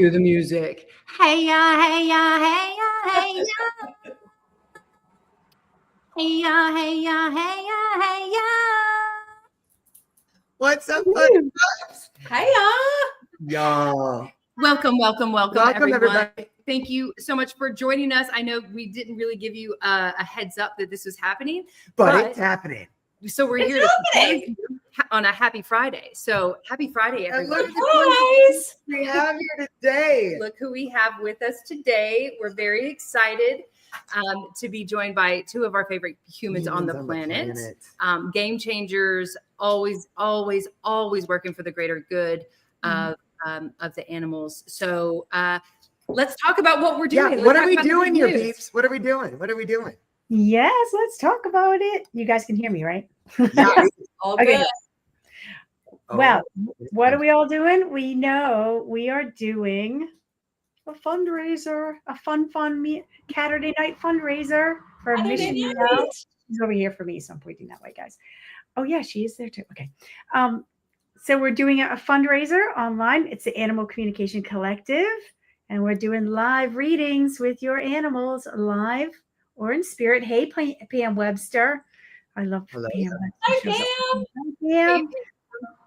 Cue the music. Hey ya, hey ya, hey ya, hey ya. Hey ya, hey ya, hey ya, hey ya. What's up, buddy? Hiya. Y'all. Welcome, Welcome, everyone. everybody. Thank you so much for joining us. I know we didn't really give you a heads up that this was happening, But it's happening. so we're here happening. on a happy Friday. So happy Friday, And everyone. look at the Guys. we have here today. Look who we have with us today. We're very excited to be joined by two of our favorite humans on the planet. Game changers, always working for the greater good of the animals. So let's talk about what we're doing. Yeah, what are we doing here, peeps? What are we doing? Yes, let's talk about it. You guys can hear me, right? Yeah. All Okay. good. Well, what are we all doing? We know we are doing a fundraiser, a fun Saturday night fundraiser for Saturday Mission night. Meow. She's over here for me, so I'm pointing that way, guys. Oh yeah, she is there too. Okay. So we're doing a fundraiser online. It's the Animal Communication Collective, and we're doing live readings with your animals, live or in spirit. Hey, Pam Webster. I love Hello. Pam. Hi, Shows up. Pam. Hi, Pam.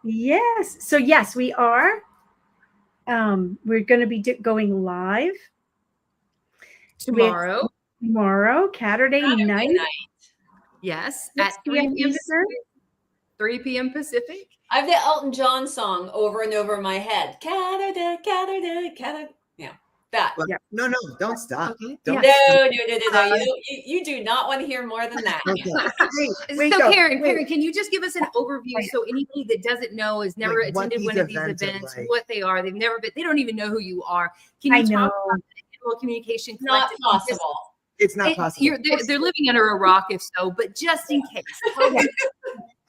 Yes. So yes, we are. We're going to be going live tomorrow, Saturday night. Yes, 6 at 3 p.m. Eastern. 3 p.m. Pacific. I have the Elton John song over and over in my head. Canada. Yeah, that. Yeah. No, don't stop. Okay. Don't No. You do not want to hear more than that. Okay. So Karen, can you just give us an overview so anybody that doesn't know, has never attended one of these events, what they are, they've never been, they don't even know who you are. Can you talk about the Animal Communication Collective? Not possible. It's not possible. They're living under a rock if so, but just in case.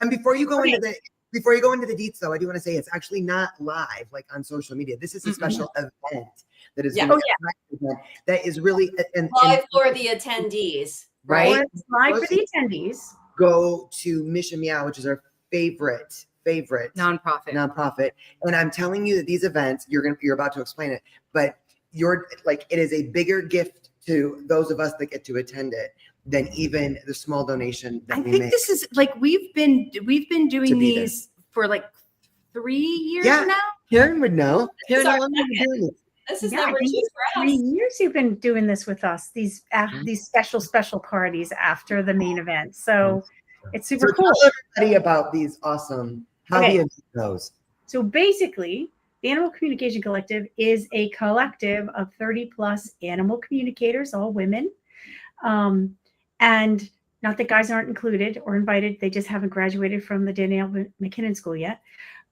And before you go into the deets, though, I do want to say it's actually not live, like on social media. This is a special event that is that is really live for the attendees, right? It's live for the attendees. Go to Mission Meow, which is our favorite nonprofit, and I'm telling you that these events, you're about to explain it, but it is a bigger gift to those of us that get to attend it than even the small donation that we make. This is like we've been doing these for like 3 years now. Karen would know. This Karen, is number 2 for us. 3 years you've been doing this with us. These special parties after the main event. So it's super cool. Tell everybody about these awesome the event goes. So basically, the Animal Communication Collective is a collective of 30 plus animal communicators, all women. And not that guys aren't included or invited, they just haven't graduated from the Danielle McKinnon School yet.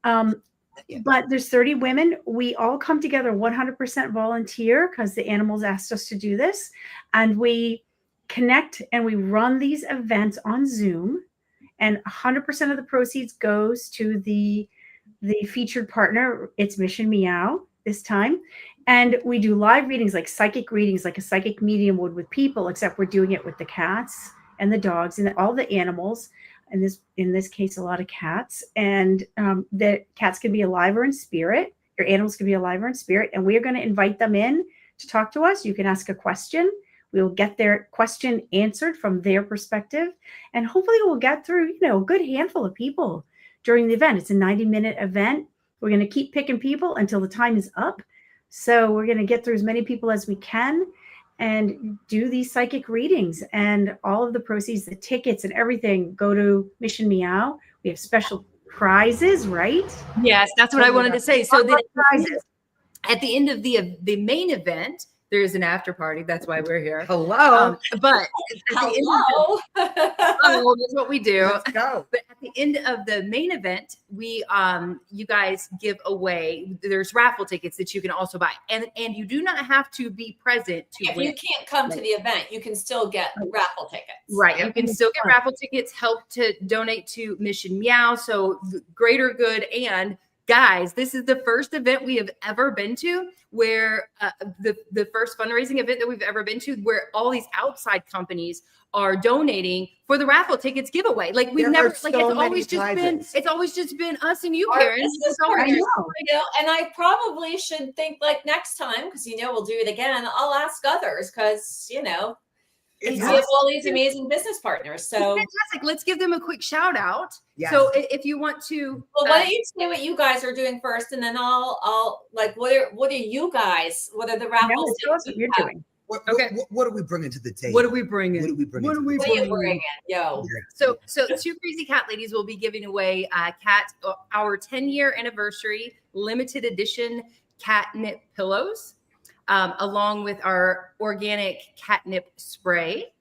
But there's 30 women. We all come together 100% volunteer because the animals asked us to do this. And we connect and we run these events on Zoom. And 100% of the proceeds goes to the featured partner. It's Mission Meow this time. And we do live readings, like psychic readings, like a psychic medium would with people, except we're doing it with the cats and the dogs and all the animals. And in this case, a lot of cats. And the cats can be alive or in spirit. Your animals can be alive or in spirit. And we are going to invite them in to talk to us. You can ask a question. We will get their question answered from their perspective. And hopefully we'll get through, a good handful of people during the event. It's a 90-minute event. We're going to keep picking people until the time is up. So we're going to get through as many people as we can and do these psychic readings, and all of the proceeds, the tickets and everything go to Mission Meow. We have special prizes, right? Yes, that's what I wanted to say. So that prizes. At the end of the main event, there is an after party. That's why we're here. Hello. But Hello. That's what we do. Let's go. But at the end of the main event, we you guys give away. There's raffle tickets that you can also buy, and you do not have to be present to If win. you can't come to the event, you can still get raffle tickets. Right. You can still get raffle tickets, help to donate to Mission Meow. So greater good and guys, this is the first event we have ever been to where the first fundraising event that we've ever been to where all these outside companies are donating for the raffle tickets giveaway. Like we've never, like it's always just been us and you, Karen. And I probably should think like next time, because we'll do it again. I'll ask others because we have all these amazing business partners. So fantastic. Let's give them a quick shout out. Yes. So if you want to, well, why don't you say what you guys are doing first, and then I'll like what are you guys? What are the raffles what you're doing? What are we bringing to the table? What are we bringing? What are we bringing? Yo. So Two Crazy Cat Ladies will be giving away our 10-year anniversary limited edition catnip pillows, along with our organic catnip spray.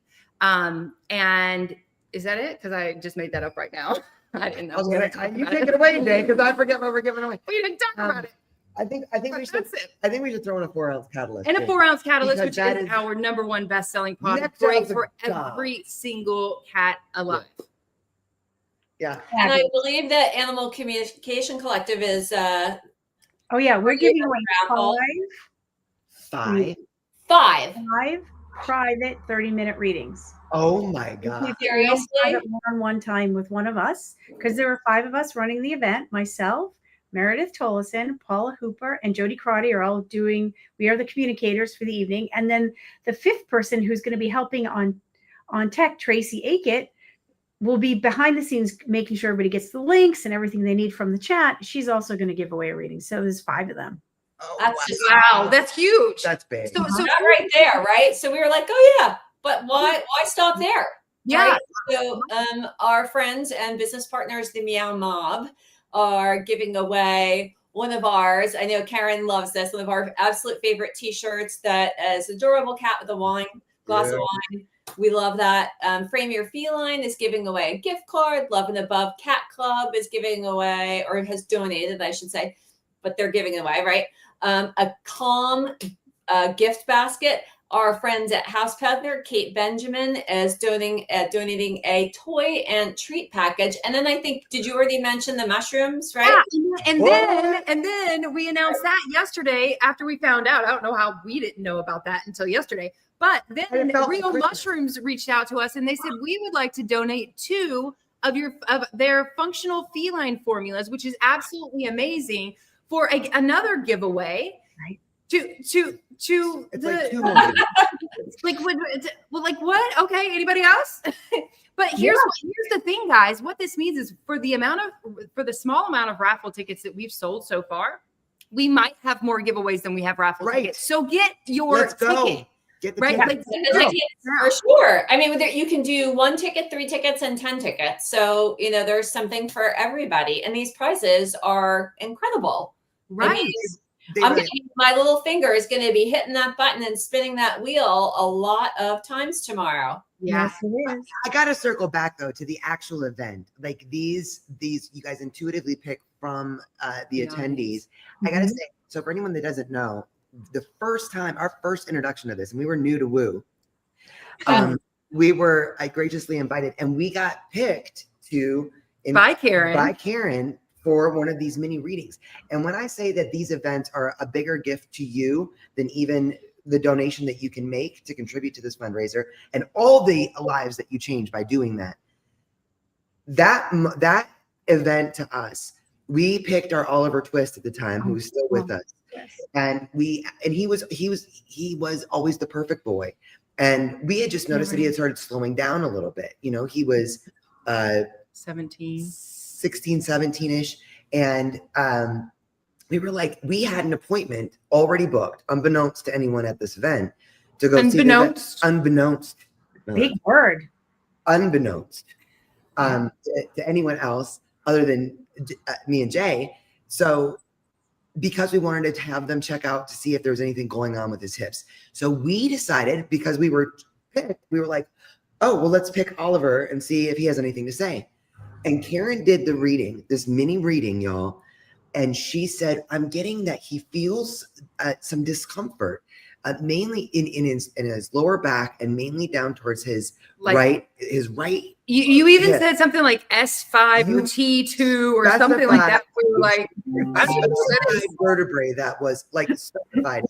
And is that it? Because I just made that up right now. I didn't know. You take it away, Jay, because I forget what we're giving away. We didn't talk about it. I think we should throw in a 4-ounce catalyst. And a 4-ounce catalyst, which is our #1 best-selling product, great for every single cat alive. Yeah. And I believe that Animal Communication Collective is we're giving away 5 private 30-minute readings. Oh my God. Seriously? One-on-one time with one of us, because there were 5 of us running the event. Myself, Meredith Tollison, Paula Hooper, and Jody Crotty are all we are the communicators for the evening. And then the 5th person who's going to be helping on tech, Tracy Aikett, will be behind the scenes making sure everybody gets the links and everything they need from the chat. She's also going to give away a reading. So there's 5 of them. Oh, wow. That's huge. That's big. So that right there, right? So we were like, oh yeah, but why stop there? Yeah. Right? So our friends and business partners, the Meow Mob, are giving away one of ours. I know Karen loves this. One of our absolute favorite T-shirts that is adorable cat with a glass of wine. We love that. Frame Your Feline is giving away a gift card. Love and Above Cat Club is giving away, or has donated, I should say, but they're giving away, right? A Calm gift basket. Our friends at House Peddler, Kate Benjamin, is donating a toy and treat package. And then I think, did you already mention the mushrooms, right? Yeah, and then we announced that yesterday after we found out. I don't know how we didn't know about that until yesterday. But then Real Mushrooms reached out to us and they said, we would like to donate 2 of their functional feline formulas, which is absolutely amazing, for another giveaway. Right. To it's the like what? Okay, anybody else? But here's the thing, guys. What this means is for the small amount of raffle tickets that we've sold so far, we might have more giveaways than we have raffle tickets. So get your ticket. Get the ticket. For sure. I mean, you can do 1 ticket, 3 tickets, and 10 tickets. So there's something for everybody, and these prizes are incredible. Right. My little finger is going to be hitting that button and spinning that wheel a lot of times tomorrow. Yes, it is. I got to circle back though to the actual event. Like these you guys intuitively pick from the attendees. I got to say, so for anyone that doesn't know, our first introduction to this, and we were new to Woo. We were graciously invited, and we got picked by Karen for one of these mini readings. And when I say that these events are a bigger gift to you than even the donation that you can make to contribute to this fundraiser and all the lives that you change by doing that event to us, we picked our Oliver Twist at the time, who was still with us. Yes. And he was always the perfect boy. And we had just noticed that he had started slowing down a little bit. He was 16, 17-ish. And we were like, we had an appointment already booked, unbeknownst to anyone at this event, to go see the event. Unbeknownst. Big word. Unbeknownst to anyone else other than me and Jay. So because we wanted to have them check out to see if there was anything going on with his hips. So we decided, because we were picked, we were like, oh, well, let's pick Oliver and see if he has anything to say. And Karen did the reading, this mini reading, y'all. And she said, I'm getting that he feels some discomfort. mainly in his lower back and mainly down towards his Like, his right. You even hip. said something like S5 or T2 or something like that. We were like, I don't know what that is. Vertebrae that was like specified.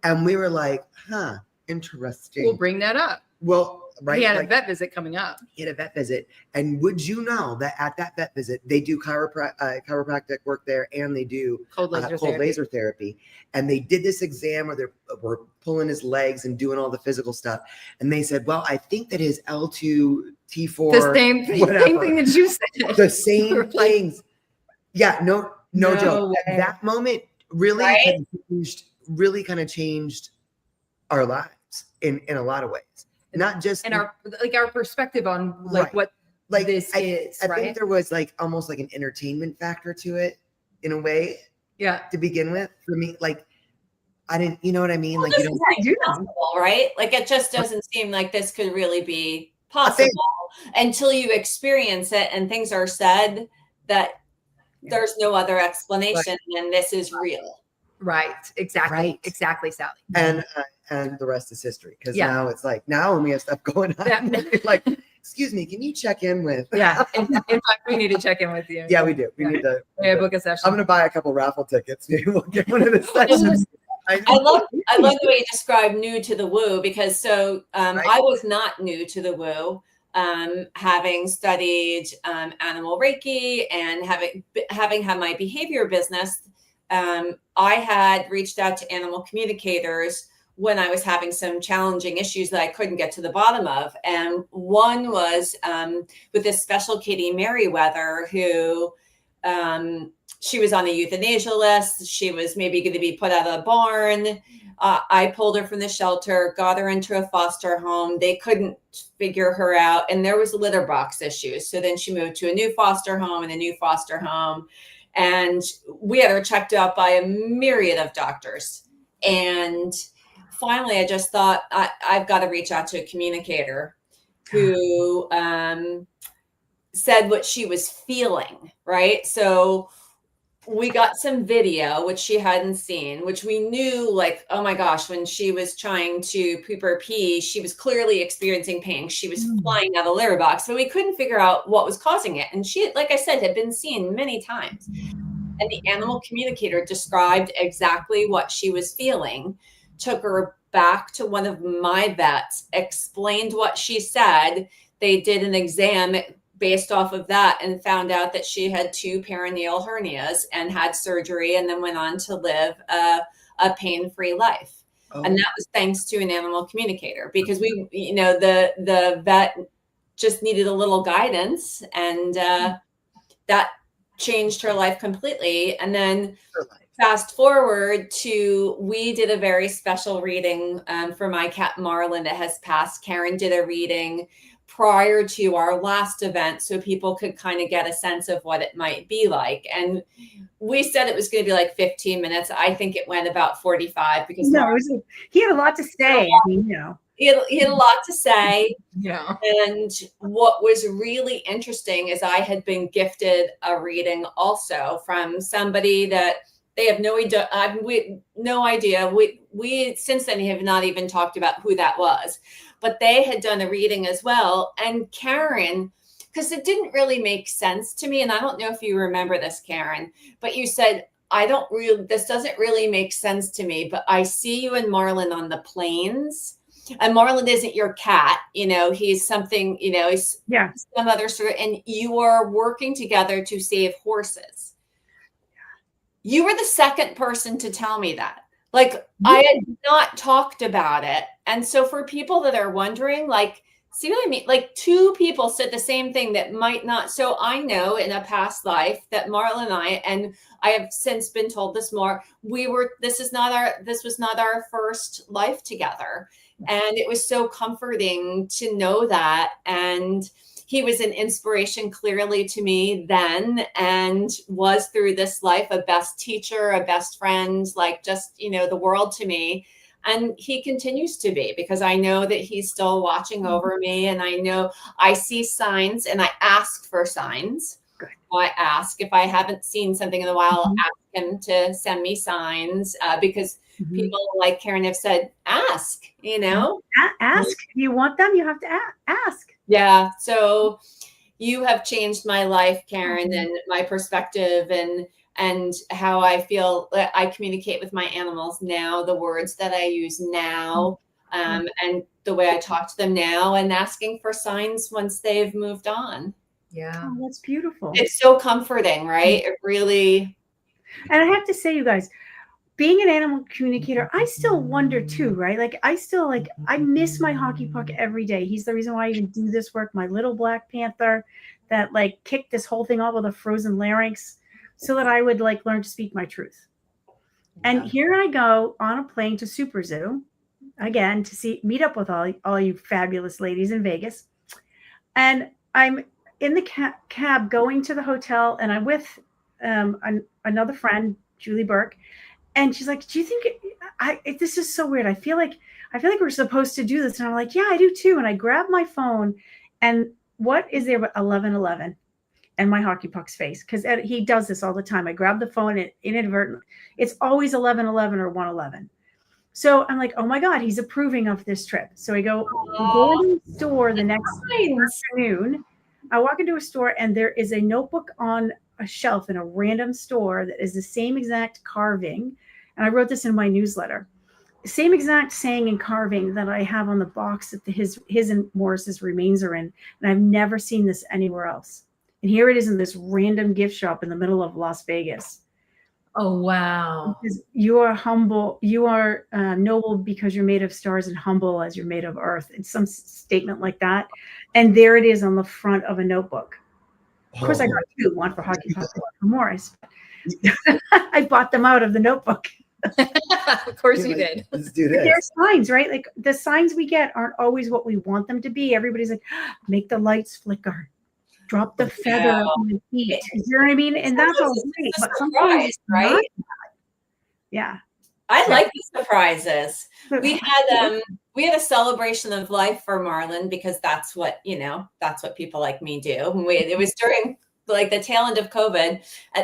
And we were like, huh, interesting. We'll bring that up. Well, right. He had like, a vet visit coming up. He had a vet visit. And would you know that at that vet visit, they do chiropractic work there and they do Cold laser therapy. And they did this exam where they were pulling his legs and doing all the physical stuff. And they said, well, I think that his L2, T4, the same thing that you said. The same things. Yeah, no joke. Way. That moment really kind of changed our lives in a lot of ways. Not just and our perspective on what this is. I think there was like almost like an entertainment factor to it in a way. Yeah. To begin with, for me, like I didn't, you know what I mean? Well, like you don't possible, right? Like it just doesn't seem like this could really be possible until you experience it and things are said that there's no other explanation and this is real. Right. Exactly. Exactly, Sally. And the rest is history. Because now it's like, now when we have stuff going on, like, excuse me, can you check in with? Yeah. In fact, we need to check in with you. Yeah, we do. We need to. Yeah, book a session. I'm going to buy a couple raffle tickets. Maybe we'll get one of the sessions. I love the way you describe new to the woo, because I was not new to the woo. Having studied animal Reiki and having had my behavior business, I had reached out to animal communicators when I was having some challenging issues that I couldn't get to the bottom of. And one was with this special Katie Merriweather, who she was on the euthanasia list. She was maybe going to be put out of the barn. I pulled her from the shelter, got her into a foster home. They couldn't figure her out. And there was litter box issues. So then she moved to a new foster home and a new foster home. And we had her checked out by a myriad of doctors. And finally, I just thought, I've got to reach out to a communicator who said what she was feeling, right? So we got some video, which she hadn't seen, which we knew, like, oh my gosh, when she was trying to poop or pee, she was clearly experiencing pain. She was flying out of the litter box, but we couldn't figure out what was causing it. And she, like I said, had been seen many times. And the animal communicator described exactly what she was feeling, took her back to one of my vets, explained what she said. They did an exam based off of that and found out that she had 2 perineal hernias and had surgery and then went on to live a pain-free life. And that was thanks to an animal communicator, because we, the vet just needed a little guidance, and that changed her life completely. And then fast forward to, we did a very special reading for my cat Marlin that has passed. Karen did a reading prior to our last event so people could kind of get a sense of what it might be like. And we said it was going to be like 15 minutes. I think it went about 45 because he had a lot to say. He had a lot to say. Yeah. And what was really interesting is I had been gifted a reading also from somebody that they have no idea. We since then have not even talked about who that was, but they had done a reading as well. And Karen, because it didn't really make sense to me, and I don't know if you remember this, Karen, but you said, this doesn't really make sense to me, but I see you and Marlin on the plains. And Marlin isn't your cat, he's something, he's some other sort of, and you are working together to save horses. You were the second person to tell me that. Like, I had not talked about it. And so for people that are wondering, like, see what I mean? Like, 2 people said the same thing that might not. So I know in a past life that Marlon and I have since been told this more, this was not our first life together. And it was so comforting to know that. And he was an inspiration clearly to me then, and was through this life a best teacher, a best friend, like just, the world to me. And he continues to be, because I know that he's still watching over me, and I know I see signs and I ask for signs. I ask. If I haven't seen something in a while, I'll ask him to send me signs because people like Karen have said, ask, you know. Ask. If you want them, you have to ask. Yeah. So you have changed my life, Karen, and my perspective and how I feel I communicate with my animals now, the words that I use now, and the way I talk to them now, and asking for signs once they've moved on. Yeah. Oh, that's beautiful. It's so comforting, right? It really. And I have to say, you guys, being an animal communicator, I still wonder too, right? Like I miss my hockey puck every day. He's the reason why I even do this work. My little black panther that like kicked this whole thing off with a frozen larynx so that I would like learn to speak my truth. And here I go on a plane to Super Zoo again to meet up with all you fabulous ladies in Vegas. And I'm in the cab going to the hotel, and I'm with another friend, Julie Burke. And she's like, do you think this is so weird? I feel like we're supposed to do this. And I'm like, yeah, I do too. And I grab my phone, and what is there but 11:11 and my hockey puck's face? Because he does this all the time. I grab the phone and inadvertently, it's always 11:11 or 1:11. So I'm like, oh my God, he's approving of this trip. So I go to the store the next afternoon. I walk into a store, and there is a notebook on a shelf in a random store that is the same exact carving. And I wrote this in my newsletter. Same exact saying and carving that I have on the box that his and Morris's remains are in. And I've never seen this anywhere else. And here it is in this random gift shop in the middle of Las Vegas. Oh, wow. Because you are humble. You are noble because you're made of stars, and humble as you're made of earth. It's some statement like that. And there it is on the front of a notebook. Of course, I got two, one for hockey puck, one for Morris. I bought them out of the notebook. Of course you did. Let's do this. There's signs, right? Like the signs we get aren't always what we want them to be. Everybody's like, make the lights flicker, drop the feather on the feet. You know what I mean? And that's all great. But sometimes, right? Yeah. I like the surprises. We had a celebration of life for Marlin because that's what people like me do. It was during like the tail end of COVID,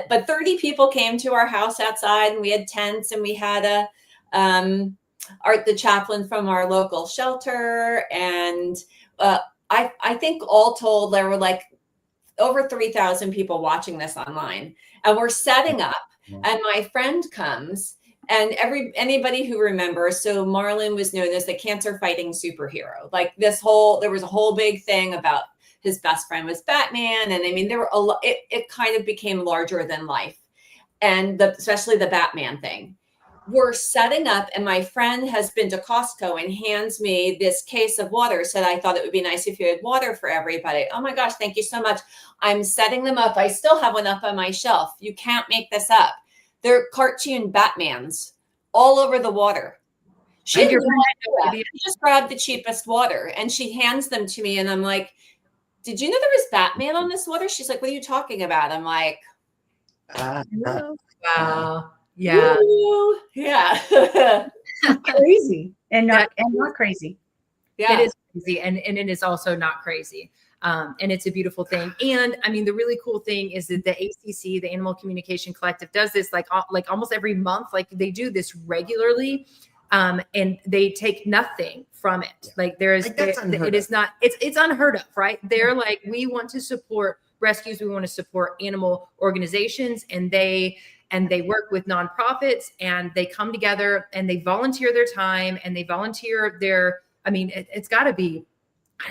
but 30 people came to our house outside, and we had tents, and we had the chaplain from our local shelter. And I think all told, there were like over 3,000 people watching this online, and we're setting up, and my friend comes. And anybody who remembers, so Marlin was known as the cancer fighting superhero. Like there was a whole big thing about his best friend was Batman. And I mean, there were it kind of became larger than life. And especially the Batman thing. We're setting up, and my friend has been to Costco and hands me this case of water, said, I thought it would be nice if you had water for everybody. Oh my gosh, thank you so much. I'm setting them up. I still have one up on my shelf. You can't make this up. They're cartoon Batmans all over the water. She just grabbed the cheapest water, and she hands them to me, and I'm like, did you know there was Batman on this water? She's like, what are you talking about? I'm like, wow. Yeah. Yeah. Crazy and not crazy. Yeah. It is crazy. And it is also not crazy. And it's a beautiful thing. And I mean, the really cool thing is that the ACC, the Animal Communication Collective, does this like almost every month. Like they do this regularly, and they take nothing from it. Like it's unheard of, right? They're like, we want to support rescues. We want to support animal organizations, and they work with nonprofits, and they come together, and they volunteer their time, and they volunteer it's gotta be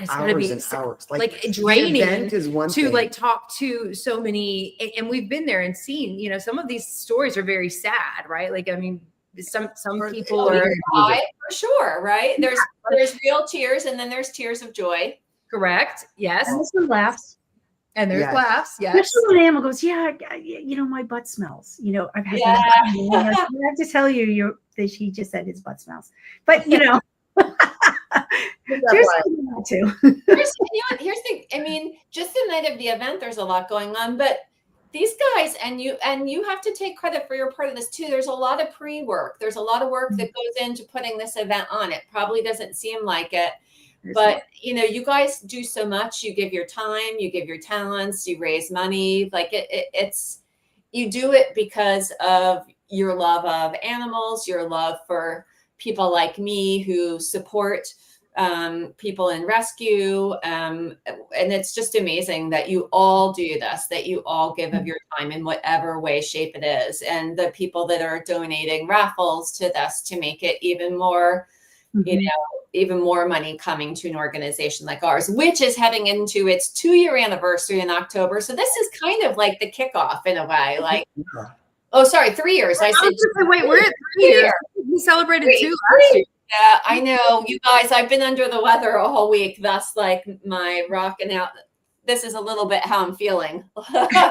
hours. Like draining is one to thing. like talk to so many, and we've been there and seen, some of these stories are very sad, right? Like, I mean, some people are for sure, right? There's real tears, and then there's tears of joy. Correct. Yes. And there's some laughs. And there's laughs. Yes. Especially when an animal goes, yeah, my butt smells. I've had that. I have to tell you, he just said his butt smells. But here's the, I mean, just the night of the event, there's a lot going on, but these guys, and you have to take credit for your part of this too. There's a lot of pre-work. There's a lot of work that goes into putting this event on. It probably doesn't seem like it, But you guys do so much. You give your time, you give your talents, you raise money. Like it's you do it because of your love of animals, your love for people like me who support people in rescue. And it's just amazing that you all do this, that you all give of your time in whatever way, shape it is. And the people that are donating raffles to this to make it even more, even more money coming to an organization like ours, which is heading into its 2-year anniversary in October. So this is kind of like the kickoff in a way. Like, oh, sorry, 3 years. I said, wait, we're at 3 years. We celebrated 2 last year. Yeah, I know, you guys. I've been under the weather a whole week. Thus, like my rocking out. This is a little bit how I'm feeling. A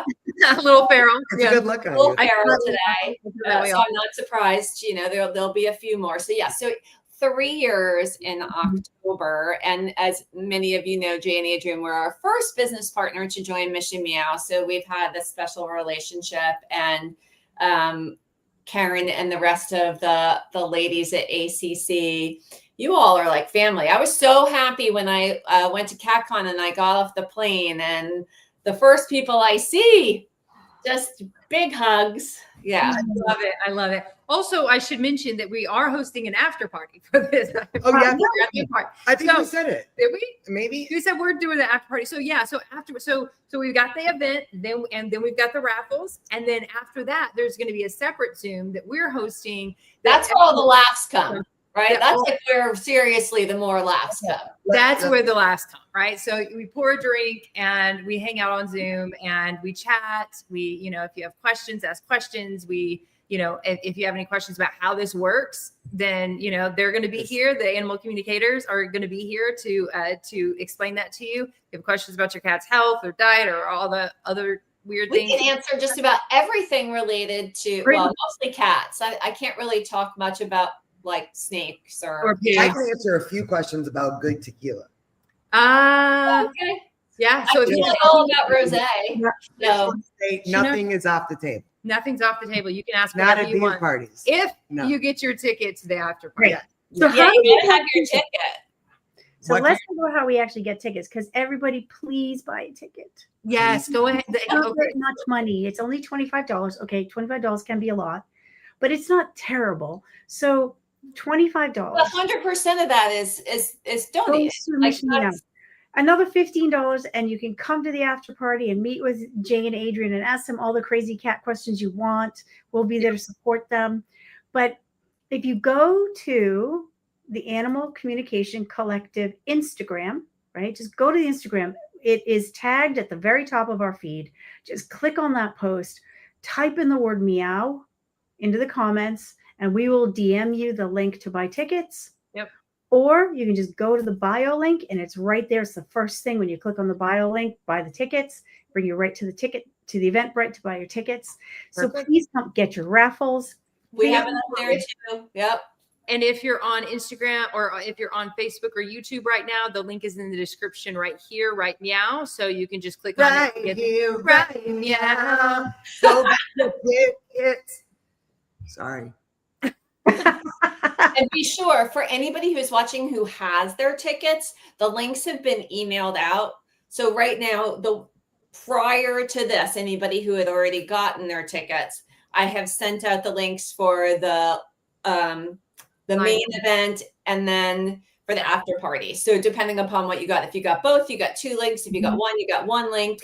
little feral. It's a good look on A little you. feral today. So I'm not surprised. There'll be a few more. So yeah, so 3 years in October. And as many of you know, Jay and Adrian were our first business partner to join Mission Meow. So we've had this special relationship, and Karen and the rest of the ladies at ACC, you all are like family. I was so happy when I went to CatCon and I got off the plane, and the first people I see, just big hugs. Yeah. I love it. I love it. Also, I should mention that we are hosting an after party for this. Oh, yeah. I think So- we said it. Did we? Maybe. You said we're doing the after party. So yeah, so we've got the event, then we've got the raffles, and then after that, there's going to be a separate Zoom that we're hosting. That's where all the laughs come, right? Yeah. That's like where seriously the more laughs come. That's where the laughs come, right? So we pour a drink and we hang out on Zoom and we chat. We, if you have questions, ask questions. We, if you have any questions about how this works, then, they're going to be here. The animal communicators are going to be here to explain that to you. If you have questions about your cat's health or diet or all the other weird We things. can answer just about everything related to, well, mostly cats. I can't really talk much about like snakes or pigs. I can answer a few questions about good tequila. okay. Yeah. So So I know all about rosé. So Nothing is off the table. nothing's off the table. You can ask Not whatever at you these want. parties. If No. you get your ticket to the after party. Right. So yeah, how do you we gotta have your ticket. So What let's talk about how we actually get tickets, because everybody, please buy a ticket. Yes, go ahead. It's not very much money. It's only $25. Okay, $25 can be a lot, but it's not terrible. So $25. 100% of that is donated. Goes to Like, Mission Meow. Another $15, and you can come to the after party and meet with Jay and Adrian and ask them all the crazy cat questions you want. We'll be there to support them. But if you go to the Animal Communication Collective Instagram, right? Just go to the Instagram. It is tagged at the very top of our feed. Just click on that post, type in the word meow into the comments, and we will DM you the link to buy tickets. Yep. Or you can just go to the bio link, and it's right there. It's the first thing when you click on the bio link, buy the tickets, bring you right to the Eventbrite to buy your tickets. So please come get your raffles. We have it up there too. Yep. And if you're on Instagram or if you're on Facebook or YouTube right now, the link is in the description right here, right meow. So you can just click on Right it. here, Right meow. Go back to it. Sorry. And be sure, for anybody who's watching who has their tickets, the links have been emailed out. So right now, prior to this, anybody who had already gotten their tickets, I have sent out the links for the main event and then for the after party. So depending upon what you got, if you got both, you got 2 links. If you got one, you got 1 link.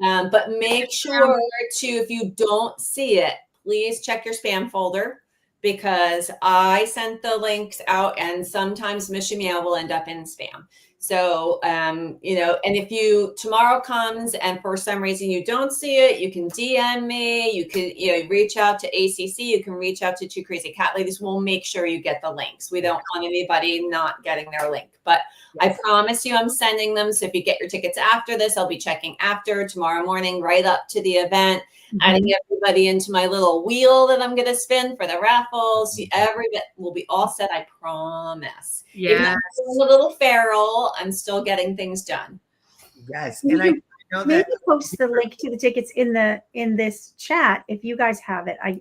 But make sure to, if you don't see it, please check your spam folder, because I sent the links out and sometimes Mission Meow will end up in spam. So, and if tomorrow comes and for some reason you don't see it, you can DM me, you can, reach out to ACC, you can reach out to Two Crazy Cat Ladies. We'll make sure you get the links. We don't want anybody not getting their link, but I promise you I'm sending them. So if you get your tickets after this, I'll be checking after tomorrow morning, right up to the event, adding everybody into my little wheel that I'm going to spin for the raffles. Every bit will be all set. I promise. Yeah. I'm a little feral. I'm still getting things done. Yes. And I know that. Maybe post the link to the tickets in this chat if you guys have it. I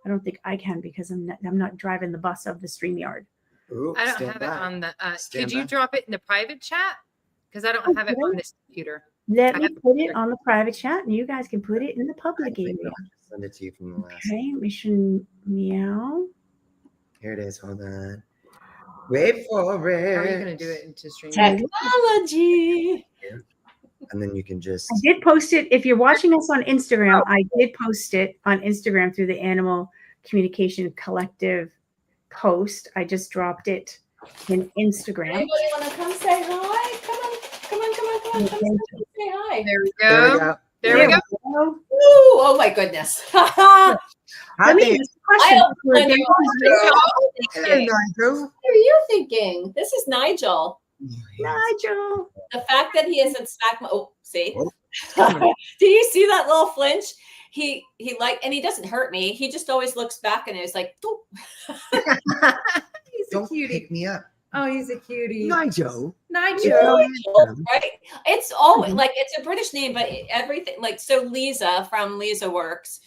don't think I can, because I'm not driving the bus of the StreamYard. Ooh, I don't stand have by. it on the. Stand Could you by. drop it in the private chat? Because I don't have it on this computer. Let I me have- put it on the private chat, and you guys can put it in the public area. Send it to you from the last. Okay, Mission Meow. Here it is. Hold on. Wait for it. How are you going to do it into stream? Technology. And then you can just. I did post it. If you're watching us on Instagram, I did post it on Instagram through the Animal Communication Collective post. I just dropped it in Instagram. Anybody want to come say hi? Come on. Come say hi. There we There we go. go. There we go. Ooh, oh my goodness. Let Hi, me babe. ask a question. I for don't Dave. Hey, Nigel. What are you thinking? This is Nigel. Nigel. The fact that he isn't smack. Oh, see? Oh. Do you see that little flinch? He and he doesn't hurt me. He just always looks back and is like, "Doop." He's a Don't cutie. pick me up. Oh, he's a cutie. Nigel. Nigel. Right? It's always like it's a British name, but everything like so. Lisa from Lisa Works,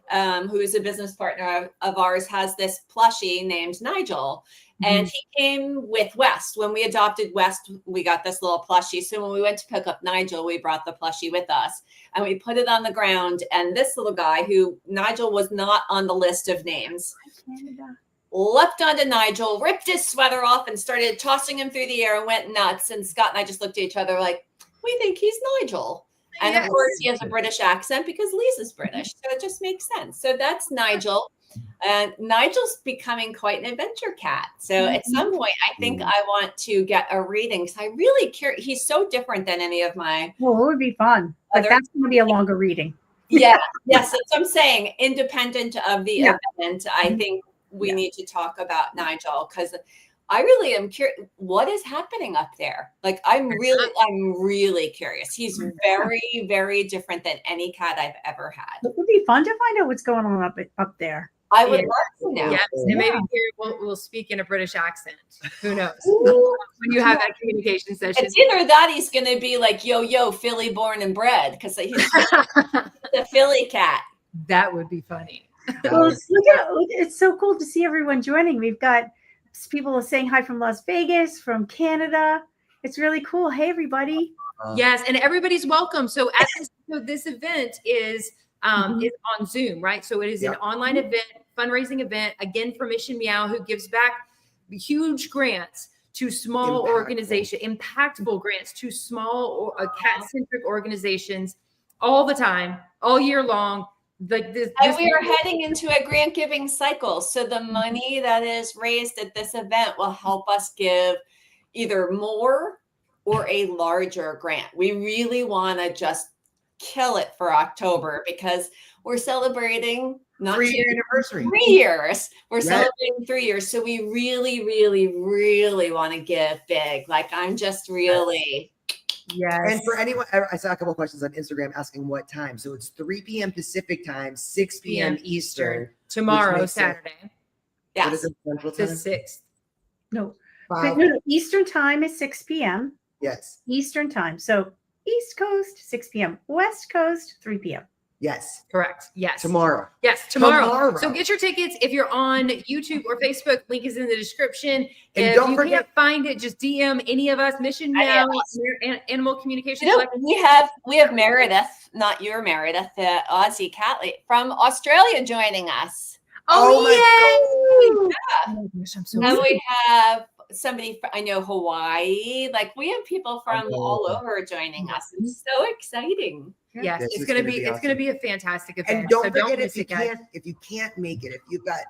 who is a business partner of ours, has this plushie named Nigel. And he came with West. When we adopted West, we got this little plushie. So when we went to pick up Nigel, we brought the plushie with us and we put it on the ground. And this little guy, who Nigel was not on the list of names, leapt onto Nigel, ripped his sweater off and started tossing him through the air and went nuts. And Scott and I just looked at each other like, we think he's Nigel. And of course he has a British accent because Lisa's British. So it just makes sense. So that's Nigel. And Nigel's becoming quite an adventure cat. So at some point, I think I want to get a reading because I really care. He's so different than any of my. Well, it would be fun, but that's going to be a longer reading. Yeah. Yes. That's what I'm saying. Independent of the event, I think we need to talk about Nigel because I really am curious. What is happening up there? Like, I'm really curious. He's very, very different than any cat I've ever had. It would be fun to find out what's going on up there. I would love to know. Yes, and maybe we'll speak in a British accent. Who knows? When you have that communication session. It's either that he's going to be like, yo, Philly born and bred, because he's the Philly cat. That would be funny. Well, it's so cool to see everyone joining. We've got people saying hi from Las Vegas, from Canada. It's really cool. Hey, everybody. Yes, and everybody's welcome. So this event is on Zoom, right? So it is an online event, fundraising event, again, for Mission Meow, who gives back huge grants to small organizations, impactful grants to small cat-centric organizations all the time, all year long. Like this, and we are heading into a grant giving cycle. So the money that is raised at this event will help us give either more or a larger grant. We really want to just kill it for October because we're celebrating not 3-year anniversary. 3 years. We're celebrating 3 years. So we really, really, really want to give big. Like I'm just really. Yes. And for anyone, I saw a couple of questions on Instagram asking what time. So it's 3 p.m. Pacific time, 6 p.m. Eastern. Tomorrow, Saturday. Yes. What is it, Central The time? 6th. No. 5. No, Eastern time is 6 p.m. Yes. Eastern time. So East Coast, 6 p.m. West Coast, 3 p.m. Yes. Correct. Yes. Tomorrow. Yes, tomorrow. So get your tickets. If you're on YouTube or Facebook, link is in the description. And if don't you forget, can't find it, just DM any of us, Mission Meow, Animal Communication. You know, we have Meredith, not your Meredith, the Aussie cat lady from Australia joining us. Oh my yay! Yeah. Oh my gosh, I'm so And excited. we have somebody, I know Hawaii, like we have people from all over joining us. It's so exciting. Yes, This it's is gonna gonna be be it's gonna be a fantastic event. and don't so forget miss it, guys. if you can't make it,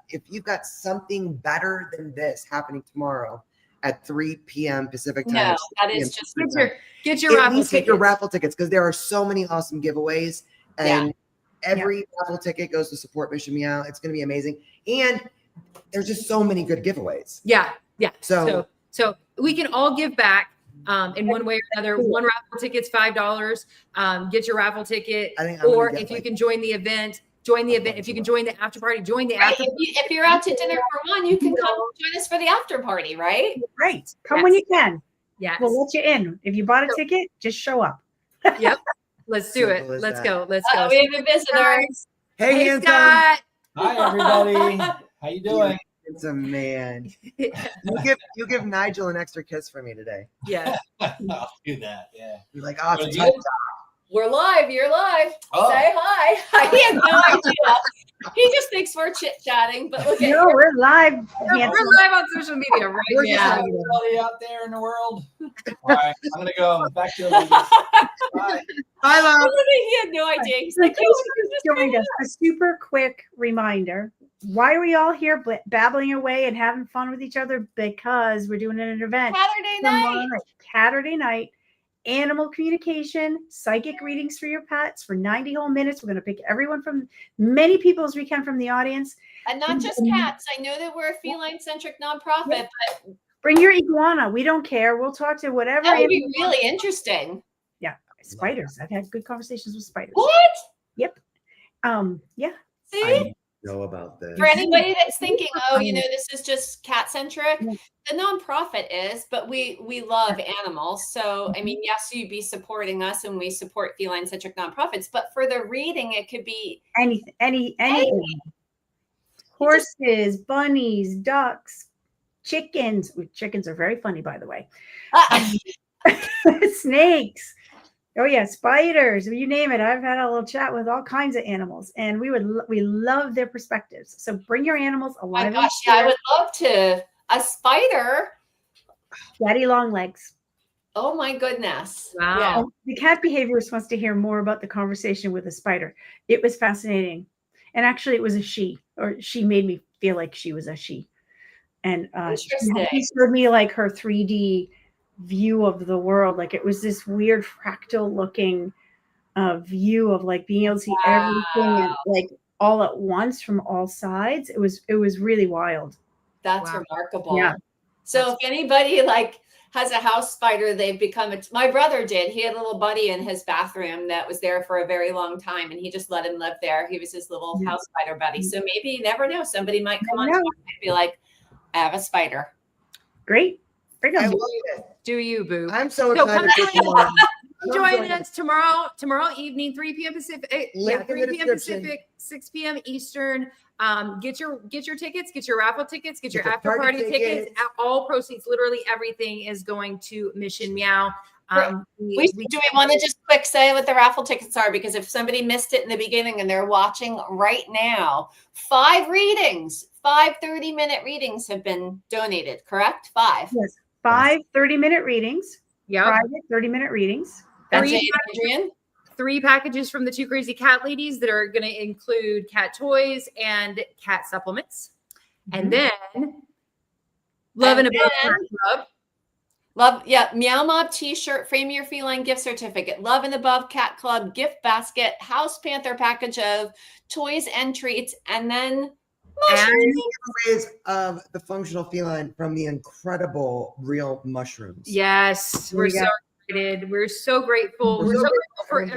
if you've got something better than this happening tomorrow at 3 p.m. Pacific time. No, or 6 that p.m. is just Get your At raffle least get your tickets. raffle tickets because there are so many awesome giveaways and every raffle ticket goes to support Mission Meow. It's going to be amazing. And there's just so many good giveaways. Yeah. So we can all give back in one way or another. One raffle ticket's $5. Get your raffle ticket, I think I'm or gonna get if you like- can join the event, join the event. If you can join the after party, join the right. after. If you're out to dinner for one, you can come join us for the after party, right? Great. Come when you can. Yes. We'll let you in. If you bought a ticket, just show up. Yep. Let's do it. Simple as Let's that. go. Let's go. We have a visitor. hey, Hey, handsome. Scott. Hi, everybody. How you doing? a man. You give Nigel an extra kiss for me today. Yeah. I'll do that. Yeah. You're like, oh, So it's you- tight. We're live. You're live. Oh. Say hi. He has no idea. He just thinks we're chit chatting. But look at No, you. we're live. We're Handsome. live on social media right We're just now. having Everybody out there in the world. All right, I'm gonna go back to the ladies. Bye. Bye, Mom. He had no idea. He's So in like, case you just joined us, a super quick reminder. Why are we all here babbling away and having fun with each other? Because we're doing an event Saturday tomorrow night. night, Saturday night. Animal communication, psychic readings for your pets for 90 whole minutes. We're going to pick everyone from many people as we can from the audience. And not just cats. I know that we're a feline-centric nonprofit, but Bring your iguana. We don't care. We'll talk to whatever. that would be animal- really interesting. Yeah, spiders. I've had good conversations with spiders. What? Yeah. See? I know about this. For anybody that's thinking, oh, this is just cat-centric, Yeah. the nonprofit is, but we love animals. So, I mean, yes, you'd be supporting us and we support feline-centric nonprofits, but for the reading, it could be Anything, any animal. Horses, bunnies, ducks, chickens. Chickens are very funny, by the way. Snakes. Oh yeah, spiders. You name it. I've had a little chat with all kinds of animals, and we love their perspectives. So bring your animals oh my alive. gosh, yeah, I would love to. A spider. Daddy long legs. Oh my goodness. Wow. Yeah. The cat behaviorist wants to hear more about the conversation with the spider. It was fascinating, and actually, it was a she, or she made me feel like she was a she. And Interesting. she showed me like her 3D view of the world. Like it was this weird fractal looking view of like being able to see everything and, like all at once from all sides. It was really wild. That's Wow. remarkable. Yeah. So if anybody like has a house spider, they've become my brother did. He had a little buddy in his bathroom that was there for a very long time and he just let him live there. He was his little Yeah. house spider buddy. So maybe you never know. Somebody might come on Never and know. be like, I have a spider. Great. Bring I them. love it. Do you, boo? I'm so So excited come for tomorrow. Join us tomorrow evening, 3 p.m. Pacific. Link in 3 the p.m. description. Pacific, 6 p.m. Eastern. Get your tickets, get your raffle tickets, get your Get the after party party tickets. tickets. All proceeds, literally everything is going to Mission Meow. Do we want to just quick say what the raffle tickets are? Because if somebody missed it in the beginning and they're watching right now, 5 readings, 5 30-minute readings have been donated, correct? 5. Yes. 5 30-minute readings. Yep. Private 30-minute readings. That's Three it, Adrian. 3 packages from the 2 Crazy Cat Ladies that are going to include cat toys and cat supplements. And then Love and Above Cat Club. Love, yeah, Meow Mob t-shirt, frame your feline gift certificate, Love and Above Cat Club gift basket, House Panther package of toys and treats, and then mushrooms. Giveaways of the functional feline from the incredible real mushrooms. Yes, we're so excited. We're so grateful. We're so grateful for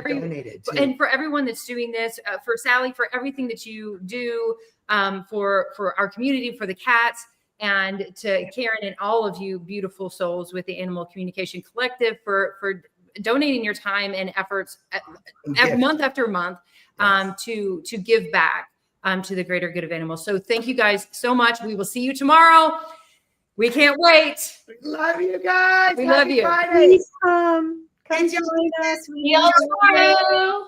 for everyone that's doing this, for Sally, for everything that you do, for our community, for the cats, and to Karen and all of you beautiful souls with the Animal Communication Collective for donating your time and efforts month after month to give back to the greater good of animals. So thank you guys so much. We will see you tomorrow. We can't wait. Love you guys. We love you. Friday. Please come join us. See you tomorrow.